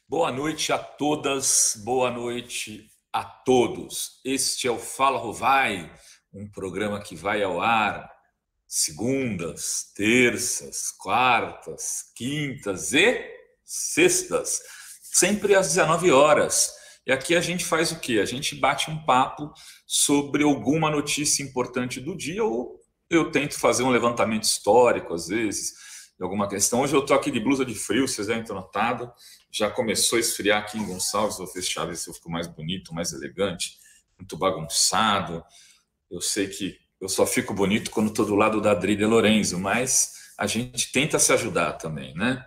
Boa noite a todas, boa noite a todos. Este é o Fala Rovai, um programa que vai ao ar segundas, terças, quartas, quintas e sextas, sempre às 19 horas. E aqui a gente faz o quê? A gente bate um papo sobre alguma notícia importante do dia ou eu tento fazer um levantamento histórico, às vezes, de alguma questão. Hoje eu estou aqui de blusa de frio, vocês devem ter notado. Já começou a esfriar aqui em Gonçalves, vou fechar, ver se eu fico mais bonito, mais elegante, muito bagunçado. Eu sei que eu só fico bonito quando estou do lado da Adri de Lorenzo, mas a gente tenta se ajudar também, né?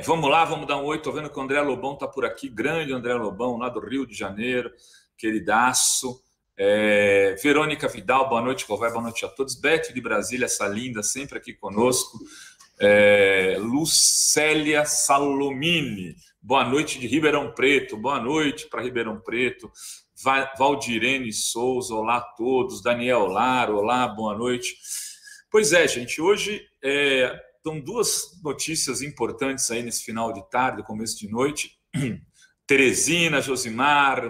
Vamos lá, vamos dar um oi. Estou vendo que o André Lobão está por aqui, grande André Lobão, lá do Rio de Janeiro, queridaço. Verônica Vidal, boa noite, Rovai, boa noite a todos. Beth de Brasília, essa linda, sempre aqui conosco. Lucélia Salomini, boa noite de Ribeirão Preto, boa noite para Ribeirão Preto. Valdirene Souza, olá a todos. Daniel Lar, olá, boa noite. Pois é, gente, hoje estão duas notícias importantes aí nesse final de tarde, começo de noite. Teresina, Josimar,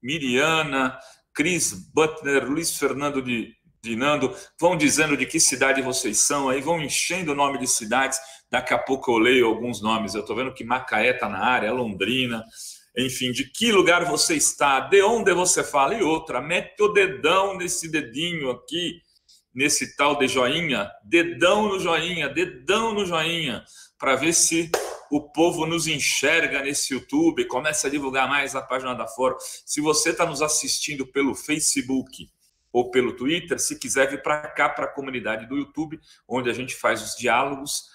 Miriana, Cris Butler, Luiz Fernando de Nando, vão dizendo de que cidade vocês são, aí vão enchendo o nome de cidades, daqui a pouco eu leio alguns nomes, eu estou vendo que Macaé está na área, Londrina, enfim, de que lugar você está, de onde você fala, e outra, mete o dedão nesse dedinho aqui, nesse tal de joinha, dedão no joinha, para ver se o povo nos enxerga nesse YouTube, começa a divulgar mais a página da Fórum. Se você está nos assistindo pelo Facebook ou pelo Twitter, se quiser vir para cá, para a comunidade do YouTube, onde a gente faz os diálogos,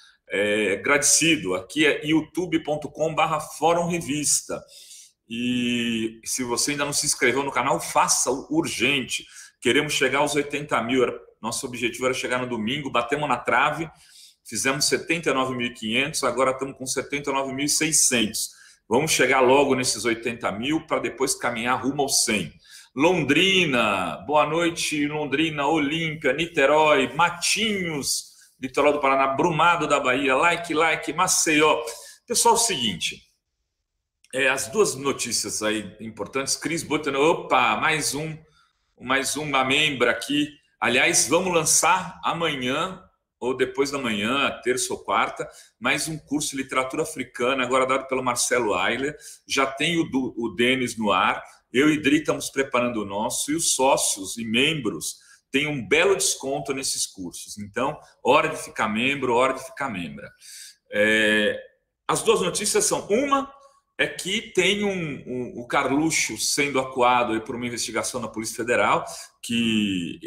agradecido. Aqui é youtube.com/Fórum Revista. E se você ainda não se inscreveu no canal, faça urgente. Queremos chegar aos 80 mil. Nosso objetivo era chegar no domingo, batemos na trave, fizemos 79.500, agora estamos com 79.600. Vamos chegar logo nesses 80 mil para depois caminhar rumo aos 100. Londrina, boa noite, Londrina, Olímpia, Niterói, Matinhos, litoral do Paraná, Brumado da Bahia, like, Maceió. Pessoal, é o seguinte, as duas notícias aí importantes, Cris Butler, opa, mais uma membra aqui. Aliás, vamos lançar amanhã, ou depois da manhã, terça ou quarta, mais um curso de literatura africana, agora dado pelo Marcelo Ayler. Já tem o Denis no ar. Eu e Dri estamos preparando o nosso, e os sócios e membros têm um belo desconto nesses cursos. Então, hora de ficar membro, hora de ficar membra. As duas notícias são, uma é que tem o Carluxo sendo acuado por uma investigação na Polícia Federal, que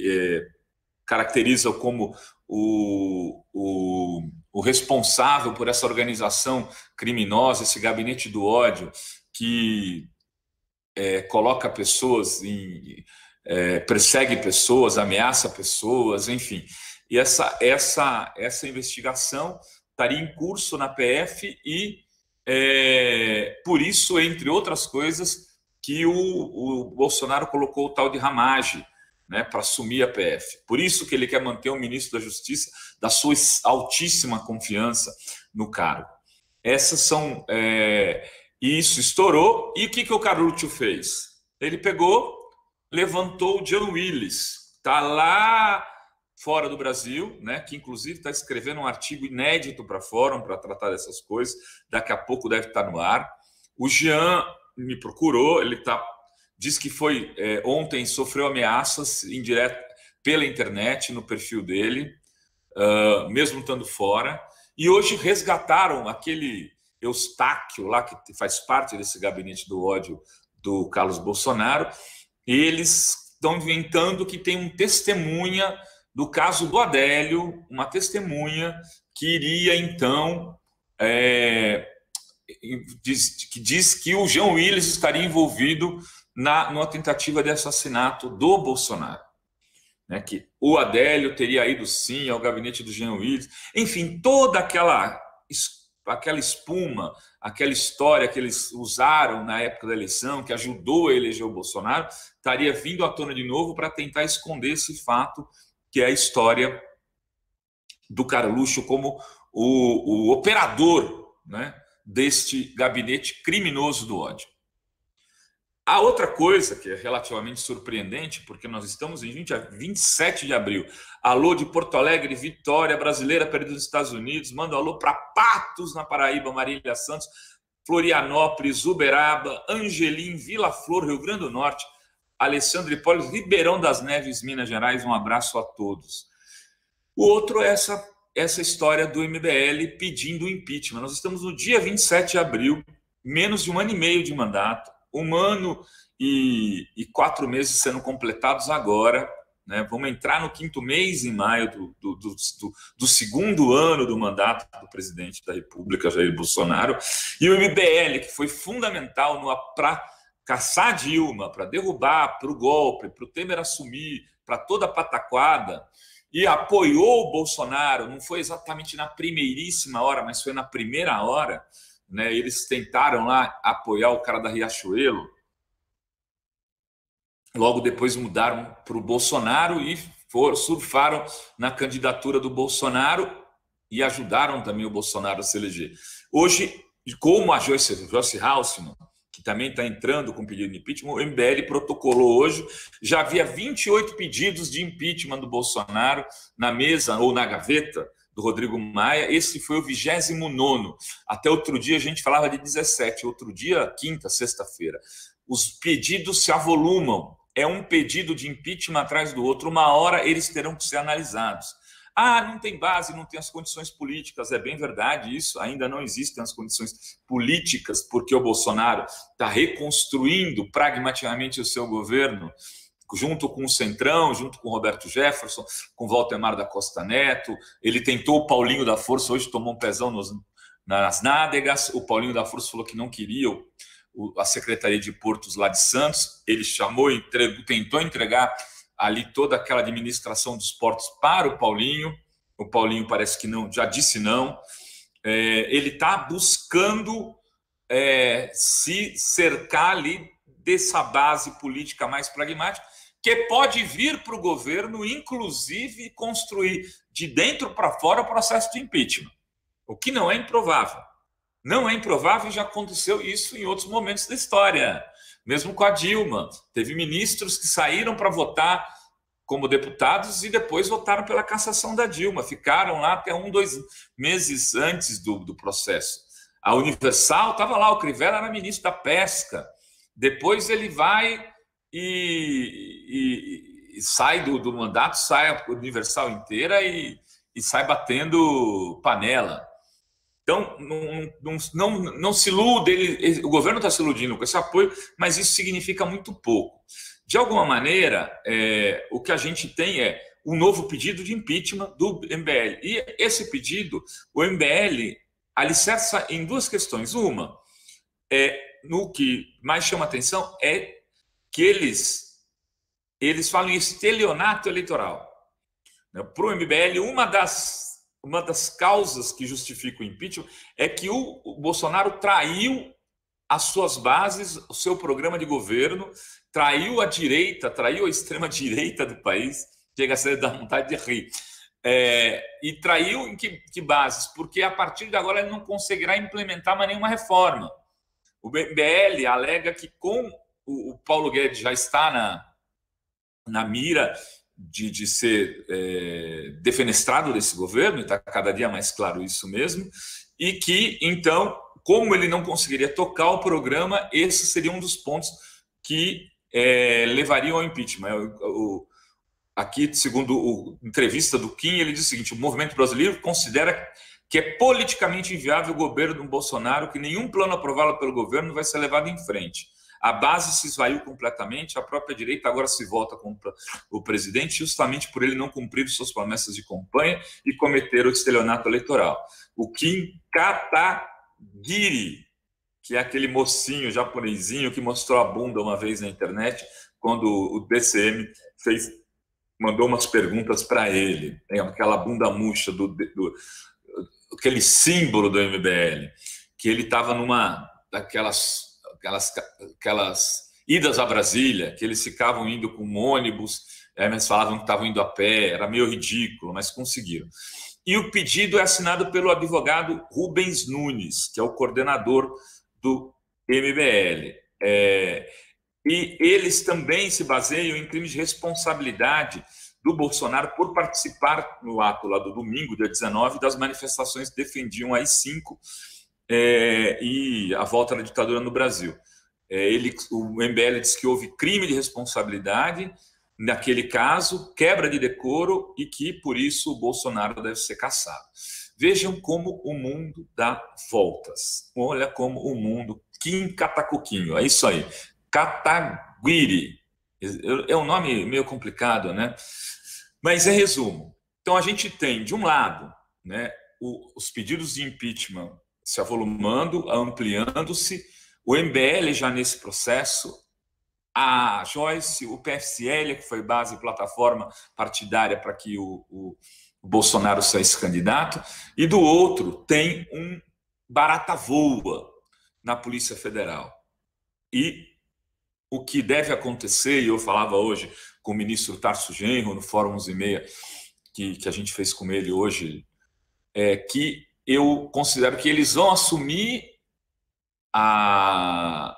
caracteriza como o responsável por essa organização criminosa, esse gabinete do ódio, que coloca pessoas, persegue pessoas, ameaça pessoas, enfim. E essa investigação estaria em curso na PF e, por isso, entre outras coisas, que o Bolsonaro colocou o tal de Ramagem, né, para assumir a PF. Por isso que ele quer manter o ministro da Justiça da sua altíssima confiança no cargo. Essas são... isso estourou. E o que o Carluxo fez? Ele pegou, levantou o Jean Willis, está lá fora do Brasil, né, que inclusive está escrevendo um artigo inédito para Fórum para tratar dessas coisas. Daqui a pouco deve estar no ar. O Jean me procurou, ele diz que ontem sofreu ameaças indiretas pela internet no perfil dele, mesmo estando fora. E hoje resgataram aquele Eustáquio lá, que faz parte desse gabinete do ódio do Carlos Bolsonaro. Eles estão inventando que tem um testemunha do caso do Adélio, uma testemunha que iria, então, que diz que o Jean Willis estaria envolvido numa tentativa de assassinato do Bolsonaro, né? Que o Adélio teria ido, sim, ao gabinete do Jean Willis. Enfim, toda aquela espuma, aquela história que eles usaram na época da eleição, que ajudou a eleger o Bolsonaro, estaria vindo à tona de novo para tentar esconder esse fato, que é a história do Carluxo como o operador, né, deste gabinete criminoso do ódio. A outra coisa que é relativamente surpreendente, porque nós estamos em 27 de abril, alô de Porto Alegre, Vitória, brasileira perdida nos Estados Unidos, manda alô para Patos, na Paraíba, Marília Santos, Florianópolis, Uberaba, Angelim, Vila Flor, Rio Grande do Norte, Alessandro Hipólito, Ribeirão das Neves, Minas Gerais. Um abraço a todos. O outro é essa história do MBL pedindo o impeachment. Nós estamos no dia 27 de abril, menos de 1 ano e meio de mandato, 1 ano e 4 meses sendo completados agora, né? Vamos entrar no 5º mês, em maio, do segundo ano do mandato do presidente da República, Jair Bolsonaro, e o MBL, que foi fundamental para caçar Dilma, para derrubar, para o golpe, para o Temer assumir, para toda a pataquada, e apoiou o Bolsonaro, não foi exatamente na primeiríssima hora, mas foi na primeira hora, né? Eles tentaram lá apoiar o cara da Riachuelo, logo depois mudaram para o Bolsonaro e surfaram na candidatura do Bolsonaro e ajudaram também o Bolsonaro a se eleger. Hoje, como a Joyce Halsemann, que também está entrando com pedido de impeachment, o MBL protocolou hoje, já havia 28 pedidos de impeachment do Bolsonaro na mesa ou na gaveta do Rodrigo Maia. Esse foi o 29º. Até outro dia a gente falava de 17, outro dia, quinta, sexta-feira. Os pedidos se avolumam, é um pedido de impeachment atrás do outro, uma hora eles terão que ser analisados. Ah, não tem base, não tem as condições políticas. É bem verdade isso, ainda não existem as condições políticas, porque o Bolsonaro está reconstruindo pragmaticamente o seu governo, junto com o Centrão, junto com o Roberto Jefferson, com o Valdemar da Costa Neto. Ele tentou o Paulinho da Força, hoje tomou um pezão nas nádegas. O Paulinho da Força falou que não queria a Secretaria de Portos lá de Santos. Ele chamou, tentou entregar ali toda aquela administração dos portos para o Paulinho. O Paulinho parece que não, já disse não. Ele está buscando se cercar ali dessa base política mais pragmática, que pode vir para o governo, inclusive, construir de dentro para fora o processo de impeachment, o que não é improvável. Não é improvável, já aconteceu isso em outros momentos da história. Mesmo com a Dilma, teve ministros que saíram para votar como deputados e depois votaram pela cassação da Dilma, ficaram lá até 2 meses antes do processo. A Universal estava lá, o Crivella era ministro da Pesca, depois ele vai e sai do mandato, sai a Universal inteira e sai batendo panela. Então, não se ilude, o governo está se iludindo com esse apoio, mas isso significa muito pouco. De alguma maneira, o que a gente tem é um novo pedido de impeachment do MBL. E esse pedido, o MBL alicerça em 2 questões. Uma, no que mais chama atenção é que eles falam em estelionato eleitoral. Para o MBL, uma das causas que justifica o impeachment é que o Bolsonaro traiu as suas bases, o seu programa de governo, traiu a direita, traiu a extrema-direita do país, chega a ser da vontade de rir. E traiu em que bases? Porque a partir de agora ele não conseguirá implementar mais nenhuma reforma. O MBL alega que com o Paulo Guedes já está na mira de ser defenestrado desse governo, e está cada dia mais claro isso mesmo, e que, então, como ele não conseguiria tocar o programa, esse seria um dos pontos que levariam ao impeachment. Aqui, segundo a entrevista do Kim, ele diz o seguinte: o movimento brasileiro considera que é politicamente inviável o governo do Bolsonaro, que nenhum plano aprovado pelo governo vai ser levado em frente. A base se esvaiu completamente, a própria direita agora se volta contra o presidente, justamente por ele não cumprir suas promessas de campanha e cometer o estelionato eleitoral. O Kim Kataguiri, que é aquele mocinho japonesinho que mostrou a bunda uma vez na internet, quando o DCM mandou umas perguntas para ele, aquela bunda murcha, aquele símbolo do MBL, que ele estava numa daquelas idas a Brasília, que eles ficavam indo com um ônibus, mas falavam que estavam indo a pé, era meio ridículo, mas conseguiram. E o pedido é assinado pelo advogado Rubens Nunes, que é o coordenador do MBL. E eles também se baseiam em crime de responsabilidade do Bolsonaro por participar no ato lá do domingo, dia 19, das manifestações que defendiam a AI-5 e a volta da ditadura no Brasil. O MBL diz que houve crime de responsabilidade naquele caso, quebra de decoro, e que, por isso, o Bolsonaro deve ser cassado. Vejam como o mundo dá voltas. Olha como o mundo... Kim Katakuquinho, é isso aí. Kataguiri. É um nome meio complicado, né? Mas é resumo. Então, a gente tem, de um lado, né, os pedidos de impeachment se avolumando, ampliando-se, o MBL já nesse processo, a Joyce, o PFCL, que foi base e plataforma partidária para que o Bolsonaro saísse candidato, e do outro tem um barata voa na Polícia Federal. E o que deve acontecer, e eu falava hoje com o ministro Tarso Genro, no Fórum 11:30, que a gente fez com ele hoje, é que eu considero que eles vão assumir a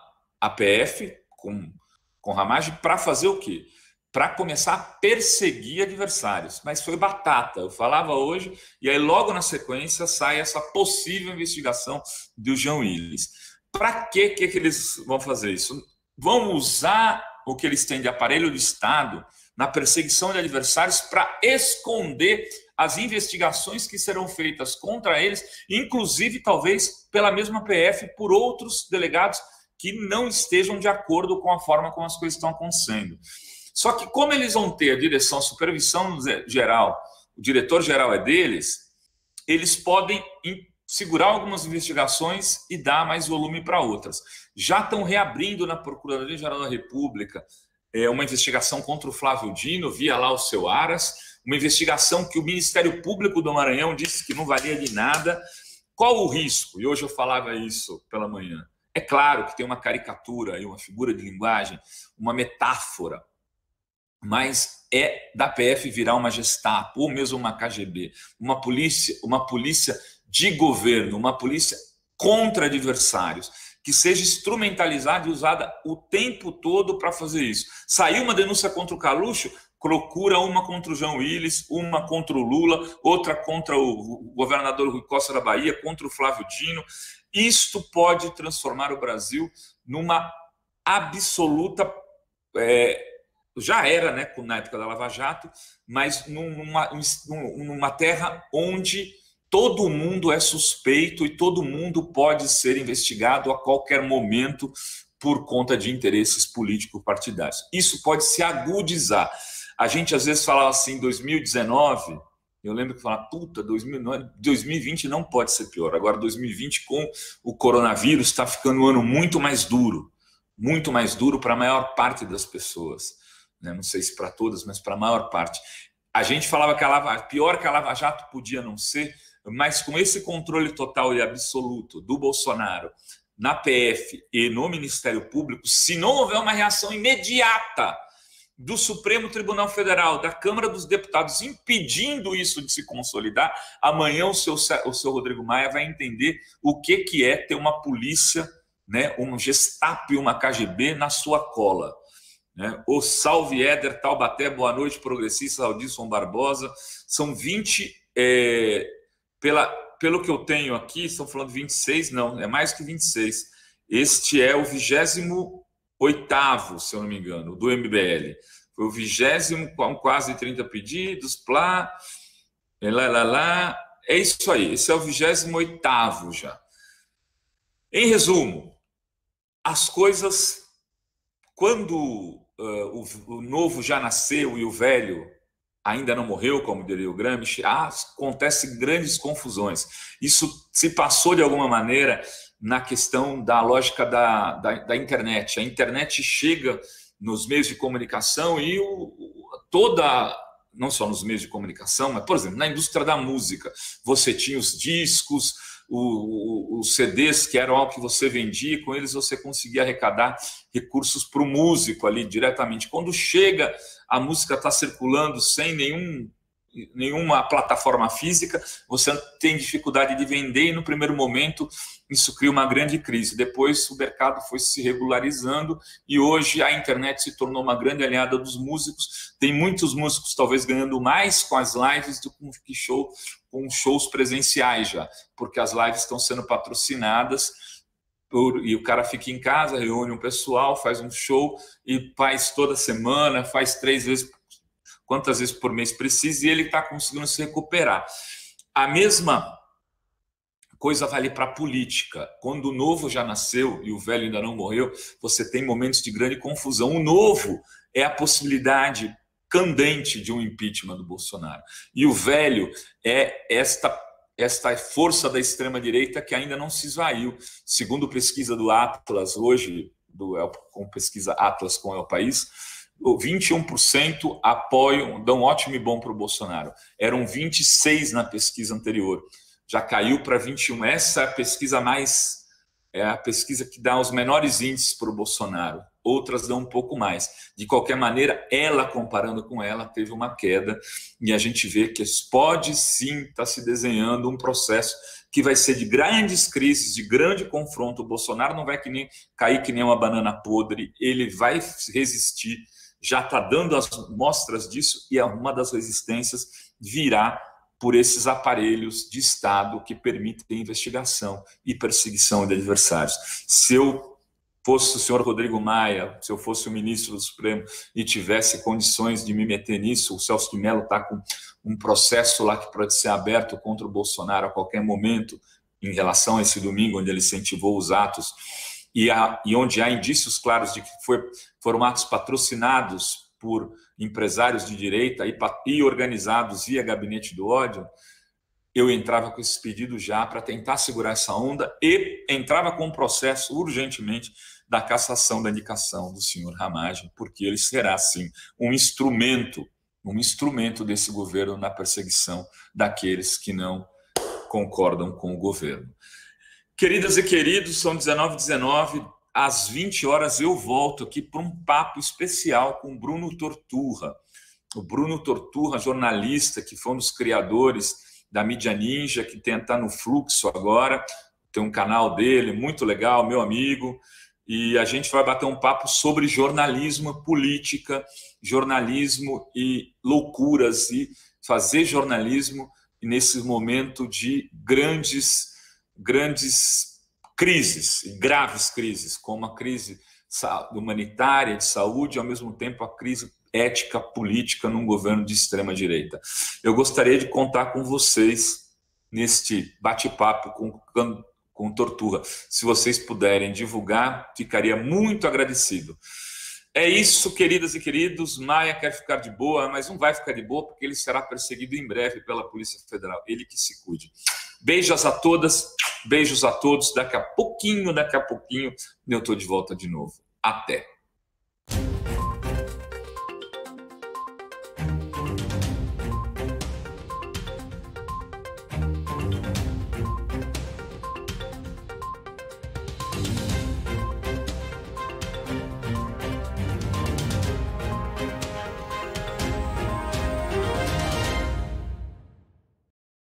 PF com Ramagem para fazer o quê? Para começar a perseguir adversários. Mas foi batata, eu falava hoje, e aí logo na sequência sai essa possível investigação do Jean Willis. Para que eles vão fazer isso? Vão usar o que eles têm de aparelho do Estado na perseguição de adversários para esconder as investigações que serão feitas contra eles, inclusive, talvez, pela mesma PF, por outros delegados que não estejam de acordo com a forma como as coisas estão acontecendo. Só que, como eles vão ter a direção, a supervisão geral, o diretor-geral é deles, eles podem segurar algumas investigações e dar mais volume para outras. Já estão reabrindo na Procuradoria-Geral da República uma investigação contra o Flávio Dino, via lá o seu Aras, uma investigação que o Ministério Público do Maranhão disse que não valia de nada. Qual o risco? E hoje eu falava isso pela manhã. É claro que tem uma caricatura, uma figura de linguagem, uma metáfora, mas é da PF virar uma Gestapo, ou mesmo uma KGB, uma polícia de governo, uma polícia contra adversários, que seja instrumentalizada e usada o tempo todo para fazer isso. Saiu uma denúncia contra o Carluxo, procura uma contra o Jean Willis, uma contra o Lula, outra contra o governador Rui Costa da Bahia, contra o Flávio Dino. Isto pode transformar o Brasil numa absoluta... já era, né, na época da Lava Jato, mas numa terra onde todo mundo é suspeito e todo mundo pode ser investigado a qualquer momento por conta de interesses político-partidários. Isso pode se agudizar. A gente às vezes falava assim, 2019, eu lembro que falava, 2020 não pode ser pior. Agora 2020 com o coronavírus está ficando um ano muito mais duro para a maior parte das pessoas. Não sei se para todas, mas para a maior parte. A gente falava que pior que a Lava Jato podia não ser, mas com esse controle total e absoluto do Bolsonaro na PF e no Ministério Público, se não houver uma reação imediata do Supremo Tribunal Federal, da Câmara dos Deputados, impedindo isso de se consolidar, amanhã o seu Rodrigo Maia vai entender o que é ter uma polícia, né, um Gestapo e uma KGB na sua cola. O Salve Éder Taubaté, boa noite, progressista, Aldilson Barbosa. São 20, pelo que eu tenho aqui, estão falando 26, não, é mais que 26. Este é o 28º, se eu não me engano, do MBL. Foi o 20º, com quase 30 pedidos, é isso aí, esse é o 28º já. Em resumo, as coisas, quando o novo já nasceu e o velho ainda não morreu, como diria o Gramsci, acontecem grandes confusões. Isso se passou de alguma maneira na questão da lógica da internet. A internet chega nos meios de comunicação e não só nos meios de comunicação, mas, por exemplo, na indústria da música, você tinha os discos, os CDs, que eram algo que você vendia, e com eles você conseguia arrecadar recursos para o músico ali diretamente. Quando chega, a música está circulando sem nenhum nenhuma plataforma física, você tem dificuldade de vender e no primeiro momento isso cria uma grande crise. Depois o mercado foi se regularizando e hoje a internet se tornou uma grande aliada dos músicos. Tem muitos músicos talvez ganhando mais com as lives do que com shows presenciais já, porque as lives estão sendo patrocinadas e o cara fica em casa, reúne um pessoal, faz um show e faz toda semana, faz 3 vezes, quantas vezes por mês precisa, e ele está conseguindo se recuperar. A mesma coisa vale para a política. Quando o novo já nasceu e o velho ainda não morreu, você tem momentos de grande confusão. O novo é a possibilidade candente de um impeachment do Bolsonaro. E o velho é esta força da extrema-direita que ainda não se esvaiu. Segundo pesquisa do Atlas, hoje, com pesquisa Atlas com El País, 21% apoiam, dão ótimo e bom para o Bolsonaro. Eram 26% na pesquisa anterior. Já caiu para 21%. Essa é a pesquisa é a pesquisa que dá os menores índices para o Bolsonaro. Outras dão um pouco mais. De qualquer maneira, ela, comparando com ela, teve uma queda. E a gente vê que pode sim estar se desenhando um processo que vai ser de grandes crises, de grande confronto. O Bolsonaro não vai cair que nem uma banana podre, ele vai resistir. Já está dando as mostras disso e uma das resistências virá por esses aparelhos de Estado que permitem investigação e perseguição de adversários. Se eu fosse o senhor Rodrigo Maia, se eu fosse o ministro do Supremo e tivesse condições de me meter nisso, o Celso de Mello está com um processo lá que pode ser aberto contra o Bolsonaro a qualquer momento, em relação a esse domingo, onde ele incentivou os atos, e onde há indícios claros de que foram atos patrocinados por empresários de direita e organizados via gabinete do ódio, eu entrava com esse pedido já para tentar segurar essa onda e entrava com um processo urgentemente da cassação da indicação do senhor Ramagem, porque ele será, sim, um instrumento desse governo na perseguição daqueles que não concordam com o governo. Queridas e queridos, são 19h19, às 20 horas eu volto aqui para um papo especial com Bruno Torturra. O Bruno Torturra, jornalista, que foi um dos criadores da Mídia Ninja, que está no Fluxo agora, tem um canal dele, muito legal, meu amigo, e a gente vai bater um papo sobre jornalismo, política, jornalismo e loucuras, e fazer jornalismo nesse momento de grandes crises, graves crises, como a crise humanitária, de saúde, e ao mesmo tempo a crise ética, política num governo de extrema-direita. Eu gostaria de contar com vocês neste bate-papo com Torturra. Se vocês puderem divulgar, ficaria muito agradecido. É isso, queridas e queridos. Maia quer ficar de boa, mas não vai ficar de boa porque ele será perseguido em breve pela Polícia Federal. Ele que se cuide. Beijos a todas, beijos a todos. Daqui a pouquinho, eu estou de volta de novo. Até!